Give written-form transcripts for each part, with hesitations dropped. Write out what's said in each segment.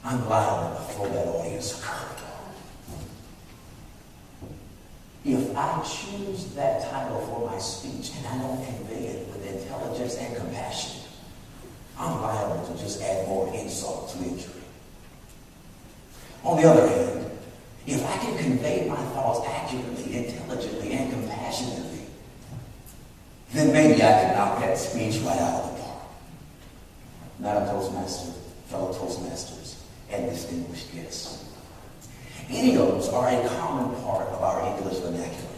I'm liable to throw that audience a curveball. If I choose that title for my speech and I don't convey it with intelligence and compassion, I'm liable to just add more insult to injury. On the other hand, if I can convey my thoughts accurately, intelligently, and compassionately, then maybe I can knock that speech right out of the park. Madam Toastmaster, fellow Toastmasters, and distinguished guests. Idioms are a common part of our English vernacular.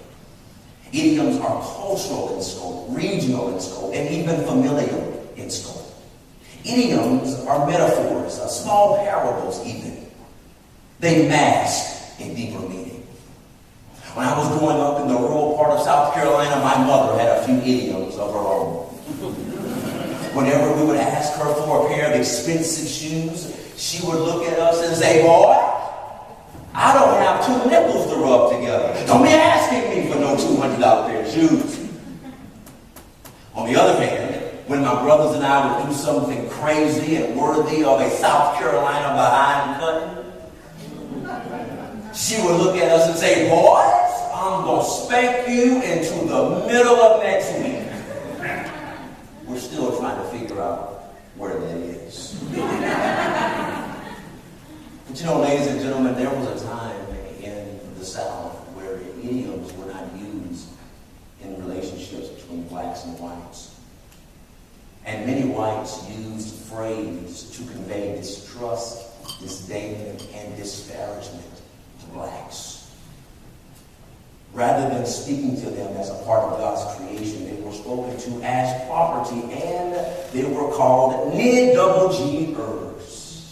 Idioms are cultural in scope, regional in scope, and even familial in scope. Idioms are metaphors, small parables even. They mask a deeper meaning. When I was growing up in the rural part of South Carolina, my mother had a few idioms of her own. Whenever we would ask her for a pair of expensive shoes, she would look at us and say, "Boy, I don't have two nickels to rub together. Don't be asking me for no $200 pair of shoes." On the other hand, when my brothers and I would do something crazy and worthy of a South Carolina behind cutting, she would look at us and say, "Boys, I'm going to spank you into the middle of next week." We're still trying to figure out where that is. But you know, ladies and gentlemen, there was a time in the South where idioms were not used in relationships between blacks and whites. And many whites used phrase to convey distrust, disdain, and disparagement to blacks. Rather than speaking to them as a part of God's creation, they were spoken to as property, and they were called nid-double-G-ers.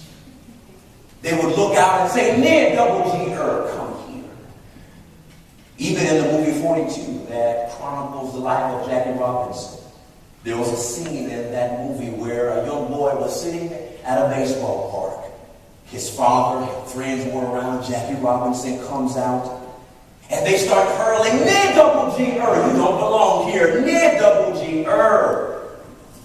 They would look out and say, "Nid-double-G-er, come here." Even in the movie 42 that chronicles the life of Jackie Robinson, there was a scene in that movie where a young boy was sitting at a baseball park. His father and friends were around. Jackie Robinson comes out, and they start hurling, "Nid-double-G-er, you don't belong here. Nid-double-G-er,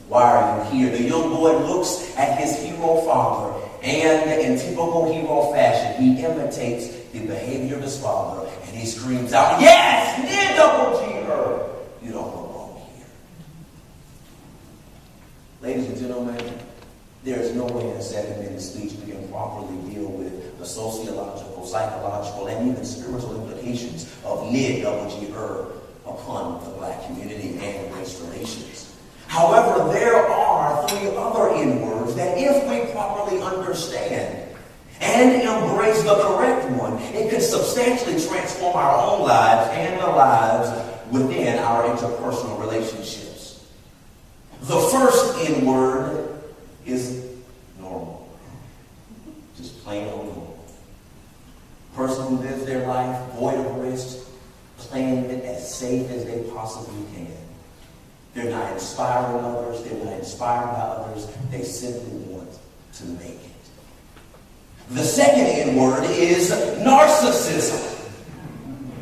why are you here?" The young boy looks at his hero father, and in typical hero fashion, he imitates the behavior of his father, and he screams out, "Yes, Nid-double-G-er, you don't belong here." Ladies and gentlemen, there is no way in a 7-minute speech we can properly deal with the sociological, psychological, and even spiritual implications of nid-double-G-er upon the black community and race relations. However, there are 3 other N-words that if we properly understand and embrace the correct one, it could substantially transform our own lives and the lives within our interpersonal relationships. The first N-word is normal. Just plain old normal. Person who lives their life void of risk, playing it as safe as they possibly can. They're not inspiring others. They're not inspired by others. They simply want to make it. The second N-word is narcissism.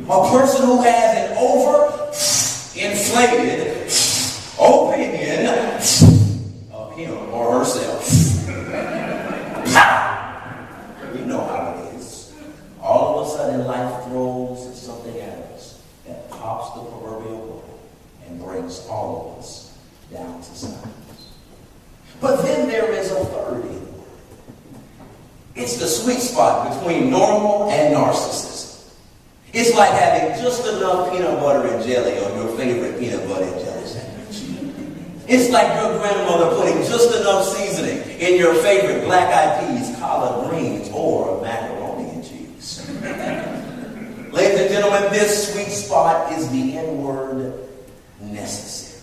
A person who has an over-inflated opinion of him or herself. We know how it is. All of a sudden, life throws something at us that pops the proverbial bubble and brings all of us down to silence. But then there is a third N-word. It's the sweet spot between normal and narcissism. It's like having just enough peanut butter and jelly on your favorite peanut butter and jelly sandwich. It's like your grandmother putting just enough seasoning in your favorite black-eyed peas, collard greens, or macaroni and cheese. Ladies and gentlemen, this sweet spot is the N-word necessary.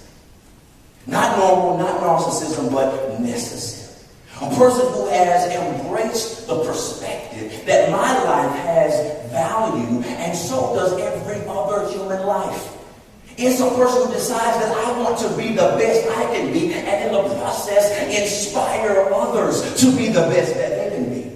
Not normal, not narcissism, but necessary. A person who has embraced the perspective that my life has value, and so does every other human life. It's a person who decides that I want to be the best I can be, and in the process inspire others to be the best that they can be.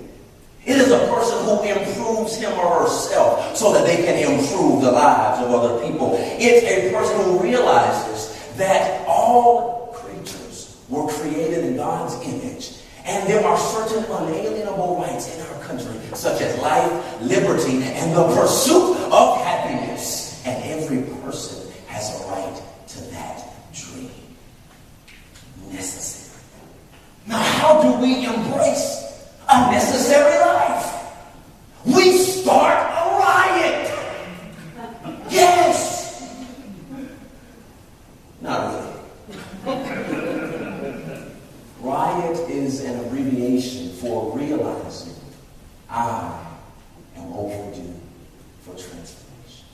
It is a person who improves him or herself so that they can improve the lives of other people. It's a person who realizes that all creatures were created in God's image, And there are certain unalienable rights in our country, such as life, liberty, and the pursuit of happiness. And every person has a right to that dream. Necessary. Now, how do we embrace a necessary life? We start a riot. Yes. Not really. Riot is an abbreviation for realizing I am overdue for transformation.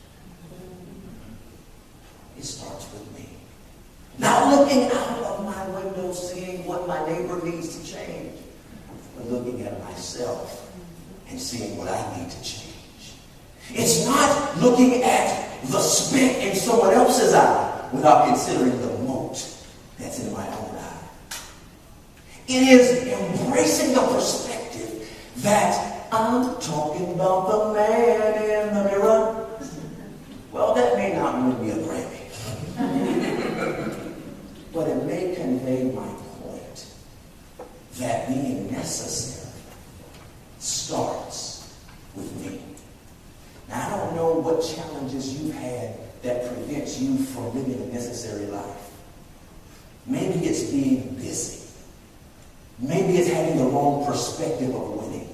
It starts with me. Not looking out of my window seeing what my neighbor needs to change, but looking at myself and seeing what I need to change. It's not looking at the speck in someone else's eye without considering the mote that's in my own eye. It is embracing the perspective that I'm talking about the man in the mirror. Well, that may not win me a Grammy. But it may convey my point that being necessary starts with me. Now, I don't know what challenges you've had that prevents you from living a necessary life. Maybe it's being busy. Maybe it's having the wrong perspective of winning.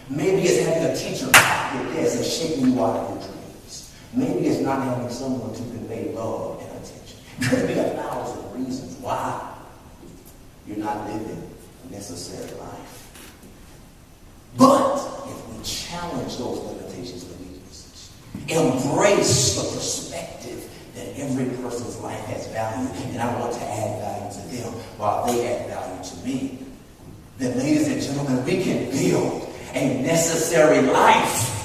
Maybe it's having a teacher at your desk and shaking you out of your dreams. Maybe it's not having someone to convey love and attention. There could be 1,000 reasons why you're not living a necessary life. But if we challenge those limitations and weaknesses, embrace the perspective that every person's life has value, and I want to add value to them while they add value to me, then, ladies and gentlemen, we can build a necessary life